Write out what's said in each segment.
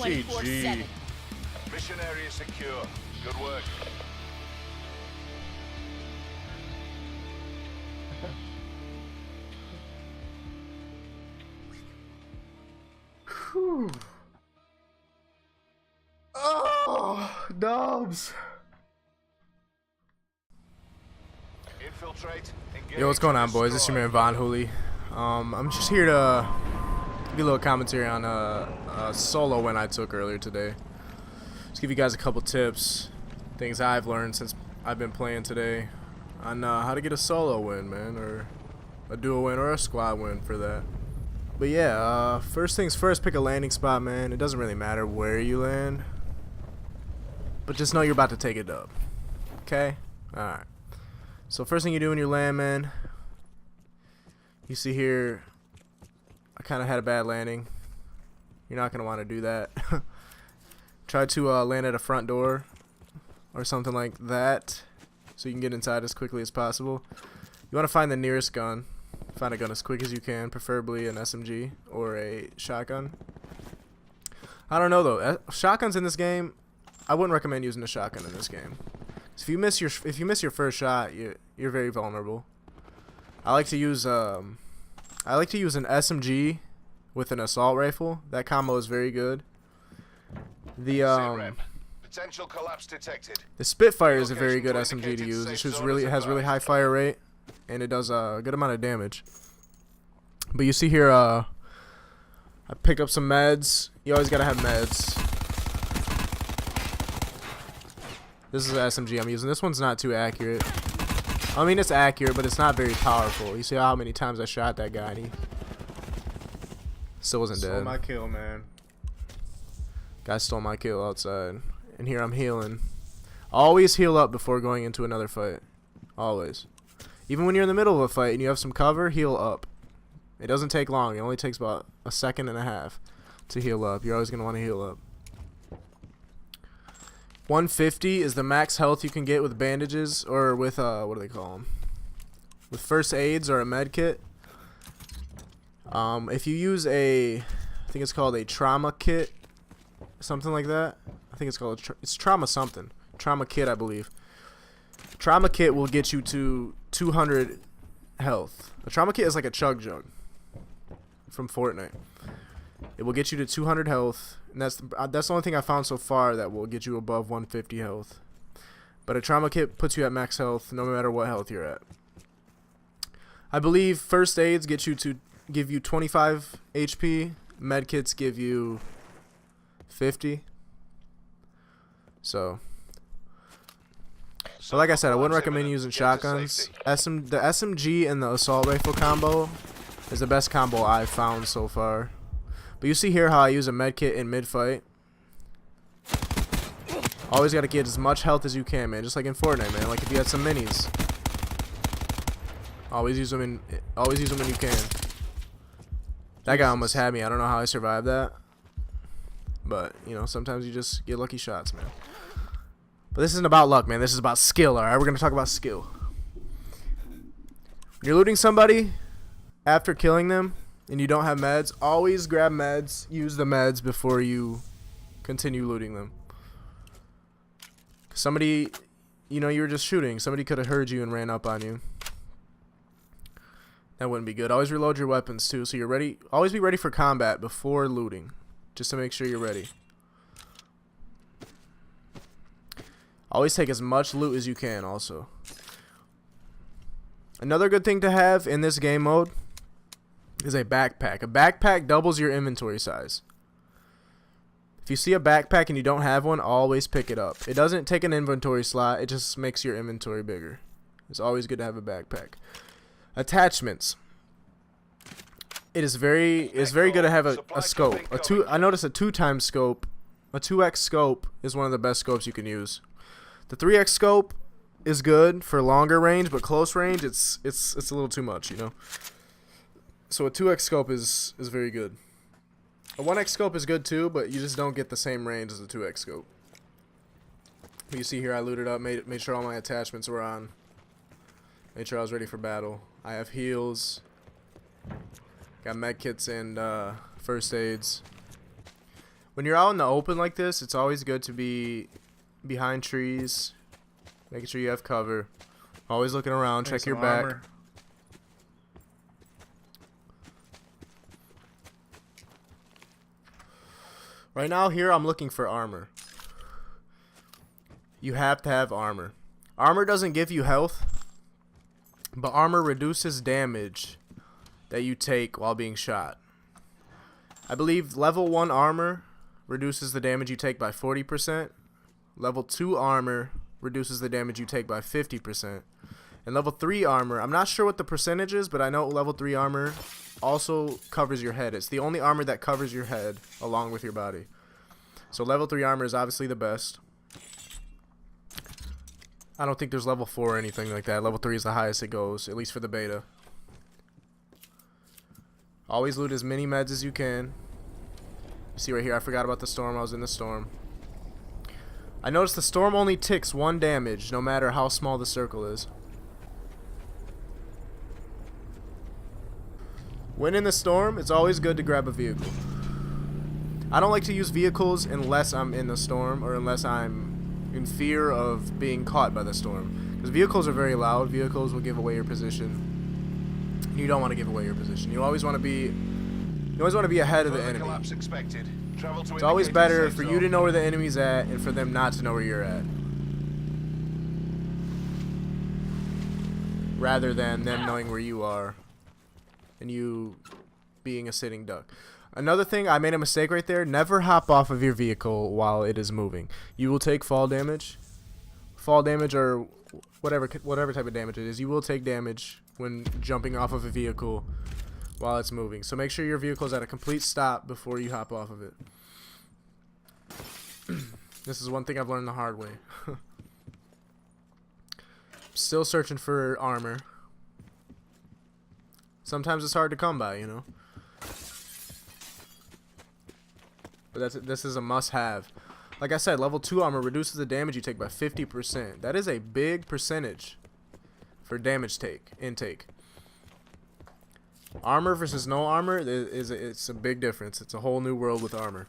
24/7. Mission area secure. Good work. Whew. Oh, Dubs. Infiltrate. Engage. Yo, what's going on, boys? This is your man Von Hooley. I'm just here to give you a little commentary on a solo win I took earlier today. Just give you guys a couple tips, things I've learned since I've been playing today on how to get a solo win, man, or a duo win or a squad win for that. But yeah, first things first, pick a landing spot, man. It doesn't really matter where you land, but just know you're about to take a dub. Okay? Alright. So first thing you do when you land, man, you see here, I kind of had a bad landing. You're not going to want to do that. Try to land at a front door or something like that so you can get inside as quickly as possible. You want to find the nearest gun. Find a gun as quick as you can, preferably an SMG or a shotgun. I don't know though. Shotguns in this game, I wouldn't recommend using a shotgun in this game. If you miss your first shot, you're very vulnerable. I like to use an SMG with an assault rifle. That combo is very good. Potential collapse detected. The Spitfire is a very good SMG to use. It has really high fire rate, and it does a good amount of damage. But you see here, I picked up some meds. You always gotta have meds. This is an SMG I'm using. This one's not too accurate. I mean, it's accurate, but it's not very powerful. You see how many times I shot that guy, and he still wasn't dead. Stole my kill, man. Guy stole my kill outside. And here I'm healing. Always heal up before going into another fight. Always. Even when you're in the middle of a fight and you have some cover, heal up. It doesn't take long. It only takes about a second and a half to heal up. You're always going to want to heal up. 150 is the max health you can get with bandages or with, what do they call them? With first aids or a med kit. If you use I think it's called a trauma kit, something like that. I think it's called, it's trauma something. Trauma kit, I believe. Trauma kit will get you to 200 health. A trauma kit is like a chug jug from Fortnite. It will get you to 200 health, and that's the only thing I found so far that will get you above 150 health. But a trauma kit puts you at max health no matter what health you're at. I believe first aids give you 25 HP. Med kits give you 50. So like I said, I wouldn't recommend using shotguns. The SMG and the assault rifle combo is the best combo I've found so far. But you see here how I use a med kit in mid-fight. Always got to get as much health as you can, man. Just like in Fortnite, man. Like if you had some minis, always use them when you can. That guy almost had me. I don't know how I survived that. But, you know, sometimes you just get lucky shots, man. But this isn't about luck, man. This is about skill, alright? We're going to talk about skill. When you're looting somebody, after killing them, and you don't have meds, always grab meds. Use the meds before you continue looting them. Somebody, you know, you were just shooting. Somebody could have heard you and ran up on you. That wouldn't be good. Always reload your weapons, too, so you're ready. Always be ready for combat before looting, just to make sure you're ready. Always take as much loot as you can also. Another good thing to have in this game mode is a backpack. A backpack doubles your inventory size. If you see a backpack and you don't have one, always pick it up. It doesn't take an inventory slot, it just makes your inventory bigger. It's always good to have a backpack. Attachments. It is very good to have a scope. I noticed a 2x scope. A 2x scope is one of the best scopes you can use. The 3x scope is good for longer range, but close range it's a little too much, you know. So a 2x scope is very good. A 1x scope is good too, but you just don't get the same range as a 2x scope. You see here I looted up, made sure all my attachments were on. Made sure I was ready for battle. I have heals. Got med kits and first aids. When you're out in the open like this, it's always good to be behind trees, making sure you have cover. Always looking around, check your back. Armor. Right now here I'm looking for armor. You have to have armor. Armor doesn't give you health, but armor reduces damage that you take while being shot. I believe level 1 armor reduces the damage you take by 40%. Level 2 armor reduces the damage you take by 50%. And level 3 armor, I'm not sure what the percentage is, but I know level 3 armor also covers your head. It's the only armor that covers your head along with your body. So level 3 armor is obviously the best. I don't think there's level 4 or anything like that. Level 3 is the highest it goes, at least for the beta. Always loot as many meds as you can. See right here, I forgot about the storm. I was in the storm. I noticed the storm only ticks 1 damage, no matter how small the circle is. When in the storm, it's always good to grab a vehicle. I don't like to use vehicles unless I'm in the storm or unless I'm in fear of being caught by the storm. Because vehicles are very loud. Vehicles will give away your position. You don't want to give away your position. You always want to be ahead of the enemy. It's always better for you to know where the enemy's at and for them not to know where you're at, rather than them knowing where you are and you being a sitting duck. Another thing, I made a mistake right there. Never hop off of your vehicle while it is moving. You will take fall damage. Fall damage or whatever type of damage it is. You will take damage when jumping off of a vehicle while it's moving. So make sure your vehicle is at a complete stop before you hop off of it. This is one thing I've learned the hard way. Still searching for armor. Sometimes it's hard to come by, you know. But this is a must-have. Like I said, level 2 armor reduces the damage you take by 50%. That is a big percentage for damage intake. Armor versus no armor it's a big difference. It's a whole new world with armor.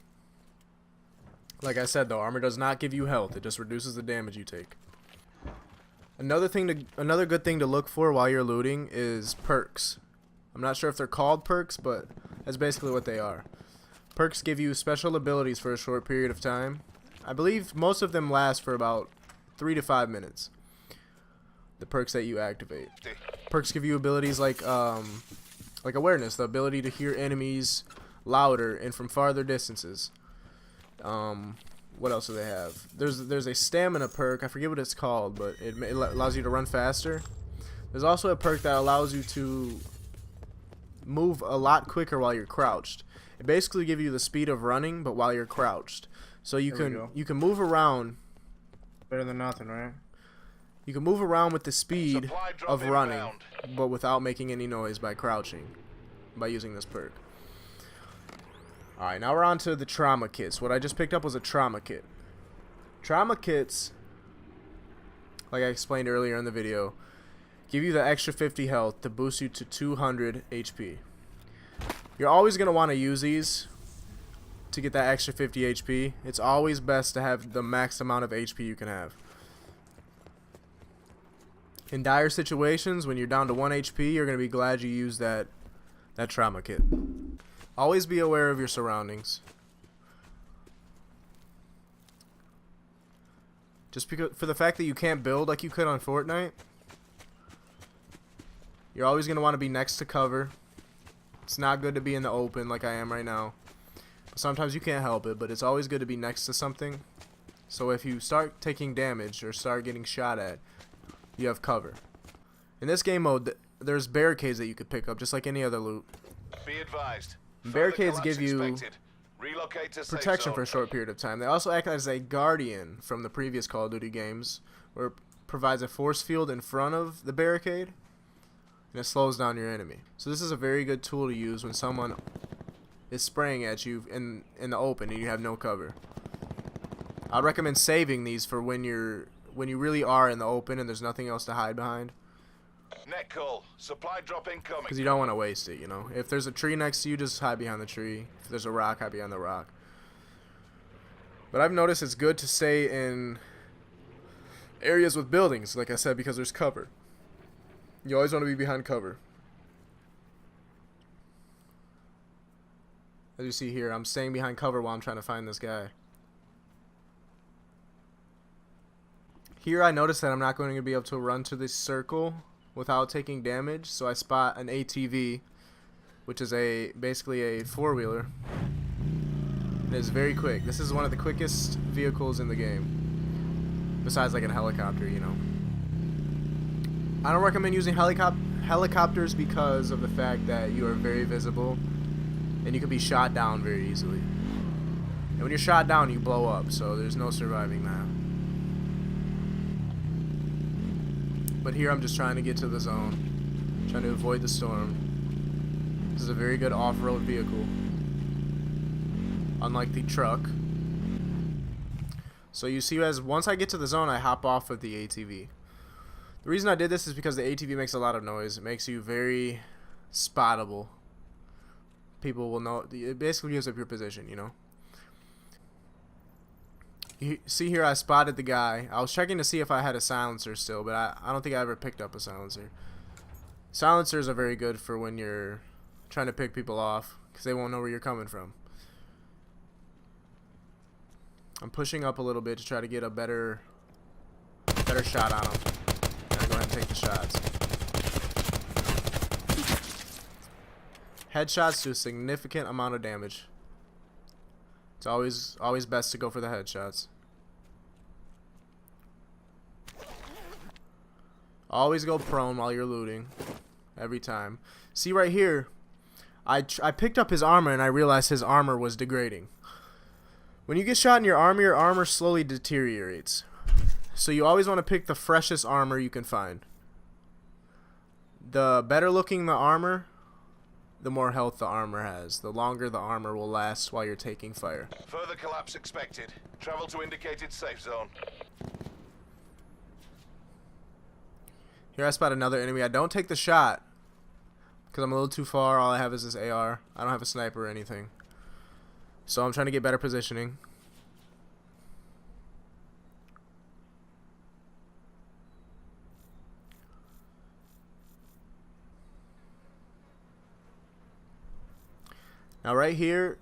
Like I said though, armor does not give you health. It just reduces the damage you take. Another good thing to look for while you're looting is perks. I'm not sure if they're called perks, but that's basically what they are. Perks give you special abilities for a short period of time. I believe most of them last for about 3 to 5 minutes. The perks that you activate. Perks give you abilities like awareness, the ability to hear enemies louder and from farther distances. What else do they have? There's a stamina perk. I forget what it's called, but it allows you to run faster. There's also a perk that allows you to move a lot quicker while you're crouched. It basically gives you the speed of running, but while you're crouched. So you can move around. Better than nothing, right? You can move around with the speed of running, but without making any noise by crouching, by using this perk. Alright, now we're on to the trauma kits. What I just picked up was a trauma kit. Trauma kits, like I explained earlier in the video, give you the extra 50 health to boost you to 200 HP. You're always going to want to use these to get that extra 50 HP. It's always best to have the max amount of HP you can have. In dire situations, when you're down to 1 HP, you're going to be glad you used that trauma kit. Always be aware of your surroundings. Just because, for the fact that you can't build like you could on Fortnite, you're always going to want to be next to cover. It's not good to be in the open like I am right now. Sometimes you can't help it, but it's always good to be next to something. So if you start taking damage or start getting shot at, you have cover. In this game mode, there's barricades that you could pick up, just like any other loot. Be advised. Barricades give you protection for a short period of time. They also act as a guardian from the previous Call of Duty games, where it provides a force field in front of the barricade, and it slows down your enemy. So this is a very good tool to use when someone is spraying at you in the open and you have no cover. I'd recommend saving these for when you really are in the open and there's nothing else to hide behind. Net call. Supply drop incoming. Because you don't want to waste it, you know. If there's a tree next to you, just hide behind the tree. If there's a rock, hide behind the rock. But I've noticed it's good to stay in areas with buildings, like I said, because there's cover. You always want to be behind cover. As you see here, I'm staying behind cover while I'm trying to find this guy. Here I notice that I'm not going to be able to run to this circle without taking damage, so I spot an ATV, which is basically a four-wheeler. It is very quick. This is one of the quickest vehicles in the game, besides like a helicopter, you know. I don't recommend using helicopters because of the fact that you are very visible and you can be shot down very easily. And when you're shot down, you blow up, so there's no surviving that. But here I'm just trying to get to the zone, trying to avoid the storm. This is a very good off-road vehicle, unlike the truck. So you see, once I get to the zone, I hop off of the ATV. The reason I did this is because the ATV makes a lot of noise. It makes you very spottable. People will know. It basically gives up your position, you know. You see here, I spotted the guy. I was checking to see if I had a silencer still, but I don't think I ever picked up a silencer. Silencers are very good for when you're trying to pick people off, because they won't know where you're coming from. I'm pushing up a little bit to try to get a better shot on him. And I go ahead and take the shots. Headshots do a significant amount of damage. It's always best to go for the headshots. Always go prone while you're looting. Every time. See right here, I picked up his armor and I realized his armor was degrading. When you get shot in your armor slowly deteriorates. So you always want to pick the freshest armor you can find. The better looking the armor, the more health the armor has. The longer the armor will last while you're taking fire. Further collapse expected. Travel to indicated safe zone. Here I spot another enemy. I don't take the shot because I'm a little too far. All I have is this AR. I don't have a sniper or anything. So I'm trying to get better positioning. Now right here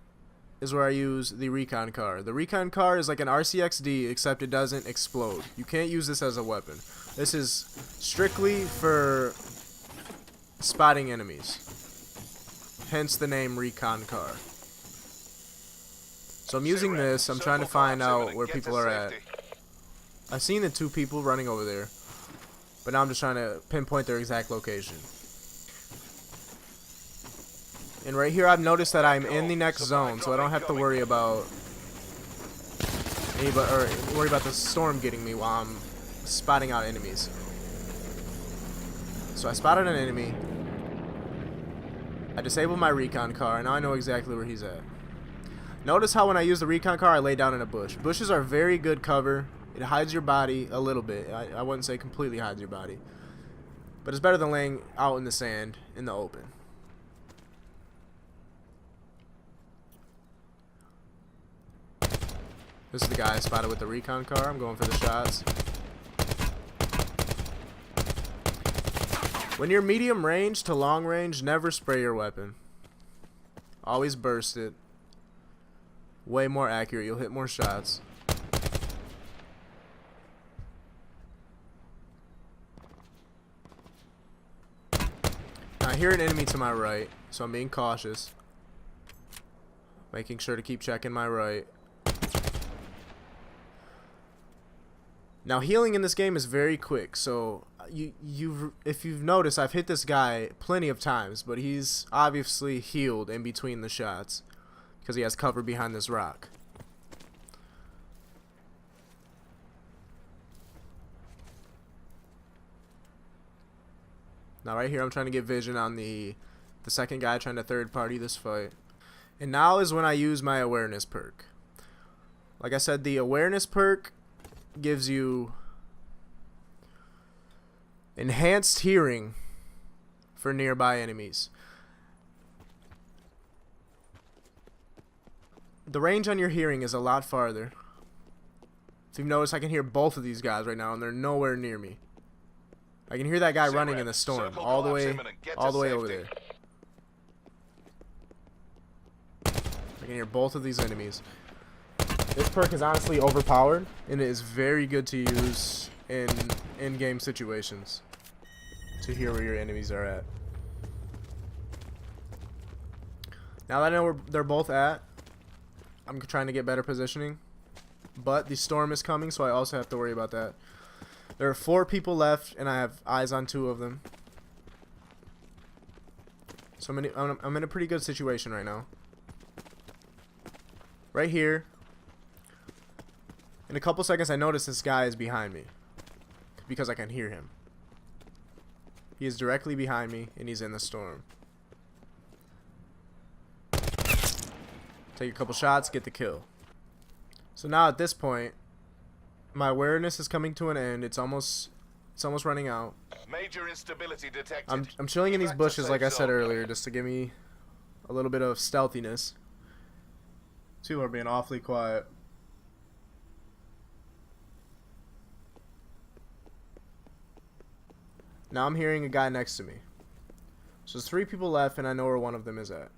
is where I use the recon car. The recon car is like an RCXD, except it doesn't explode. You can't use this as a weapon. This is strictly for spotting enemies. Hence the name recon car. So I'm using this. I'm trying to find out where people are at. I've seen the two people running over there, but now I'm just trying to pinpoint their exact location. And right here I've noticed that I'm in the next zone, so I don't have to worry about the storm getting me while I'm spotting out enemies. So I spotted an enemy. I disabled my recon car, and now I know exactly where he's at. Notice how when I use the recon car, I lay down in a bush. Bushes are very good cover. It hides your body a little bit. I wouldn't say completely hides your body, but it's better than laying out in the sand in the open. This is the guy I spotted with the recon car. I'm going for the shots. When you're medium range to long range, never spray your weapon. Always burst it. Way more accurate. You'll hit more shots. I hear an enemy to my right, so I'm being cautious. Making sure to keep checking my right. Now healing in this game is very quick, so if you've noticed, I've hit this guy plenty of times, but he's obviously healed in between the shots because he has cover behind this rock. Now right here I'm trying to get vision on the second guy trying to third party this fight. And now is when I use my awareness perk. Like I said, the awareness perk gives you enhanced hearing for nearby enemies. The range on your hearing is a lot farther, If you've noticed, I can hear both of these guys right now, and they're nowhere near me. I can hear that guy running in the storm, all the way over there. I can hear both of these enemies. This perk is honestly overpowered, and it is very good to use in in-game situations to hear where your enemies are at. Now that I know where they're both at, I'm trying to get better positioning. But the storm is coming, so I also have to worry about that. There are 4 people left, and I have eyes on 2 of them. So I'm in a pretty good situation right now. Right here. In a couple seconds, I notice this guy is behind me. Because I can hear him. He is directly behind me, and he's in the storm. Take a couple shots, get the kill. So now at this point, my awareness is coming to an end. It's almost running out. Major instability detected. I'm chilling in these bushes, like I said earlier, just to give me a little bit of stealthiness. People are being awfully quiet. Now I'm hearing a guy next to me. So there's 3 people left, and I know where one of them is at.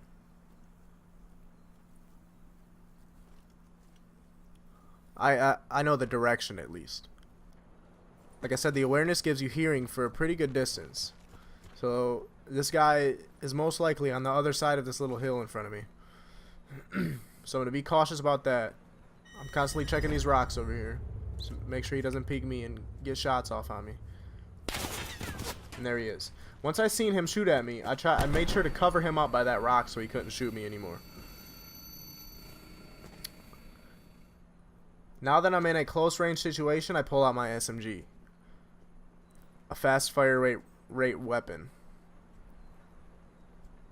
I know the direction at least. Like I said, the awareness gives you hearing for a pretty good distance. So this guy is most likely on the other side of this little hill in front of me. So I'm going to be cautious about that. I'm constantly checking these rocks over here. So make sure he doesn't peek me and get shots off on me. And there he is. Once I seen him shoot at me, I made sure to cover him up by that rock so he couldn't shoot me anymore. Now that I'm in a close range situation, I pull out my SMG. A fast fire rate weapon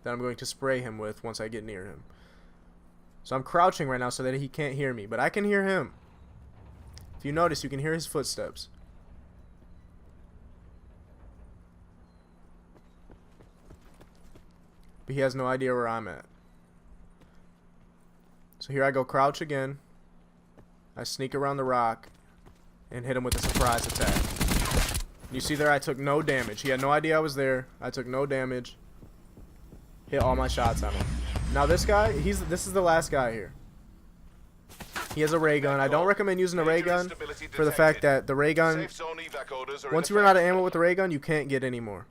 that I'm going to spray him with once I get near him. So I'm crouching right now so that he can't hear me, but I can hear him. If you notice, you can hear his footsteps. But he has no idea where I'm at. So here I go, crouch again. I sneak around the rock and hit him with a surprise attack. You see there, I took no damage. He had no idea I was there. I took no damage. Hit all my shots on him. Now this guy, this is the last guy here. He has a ray gun. I don't recommend using a ray gun for the fact that the ray gun, once you run out of ammo with the ray gun, you can't get any more.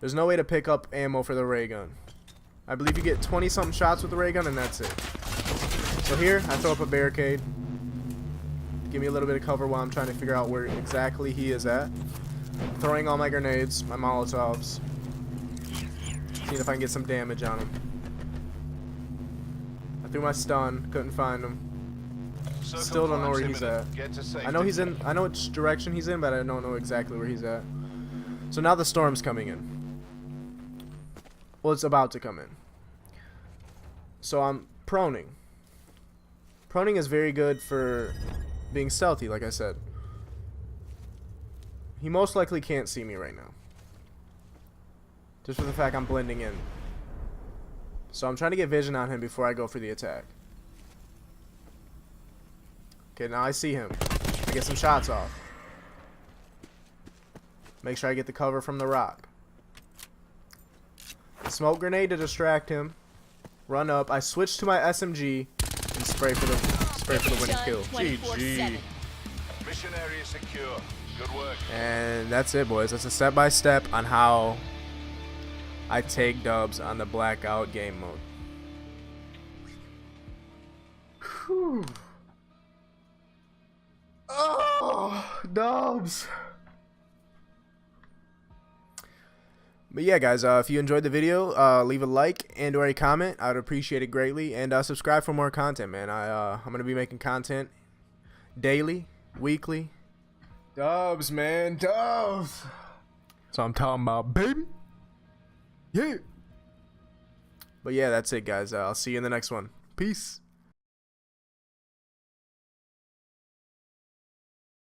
There's no way to pick up ammo for the ray gun. I believe you get 20-something shots with the ray gun, and that's it. So here, I throw up a barricade. Give me a little bit of cover while I'm trying to figure out where exactly he is at. Throwing all my grenades, my Molotovs. Seeing if I can get some damage on him. I threw my stun, couldn't find him. Still don't know where he's at. I know he's in. I know which direction he's in, but I don't know exactly where he's at. So now the storm's coming in. Well, it's about to come in. So I'm proning. Proning is very good for being stealthy, like I said. He most likely can't see me right now. Just for the fact I'm blending in. So I'm trying to get vision on him before I go for the attack. Okay, now I see him. I get some shots off. Make sure I get the cover from the rock. Smoke grenade to distract him. Run up. I switch to my SMG and spray for the winning kill. GG. Mission area secure. Good work. And that's it, boys. That's a step-by-step on how I take dubs on the Blackout game mode. Whew. Oh, dubs. But yeah, guys, if you enjoyed the video, leave a like and or a comment. I would appreciate it greatly. And subscribe for more content, man. I'm going to be making content daily, weekly. Dubs, man. Dubs. That's what I'm talking about, baby. Yeah. But yeah, that's it, guys. I'll see you in the next one. Peace.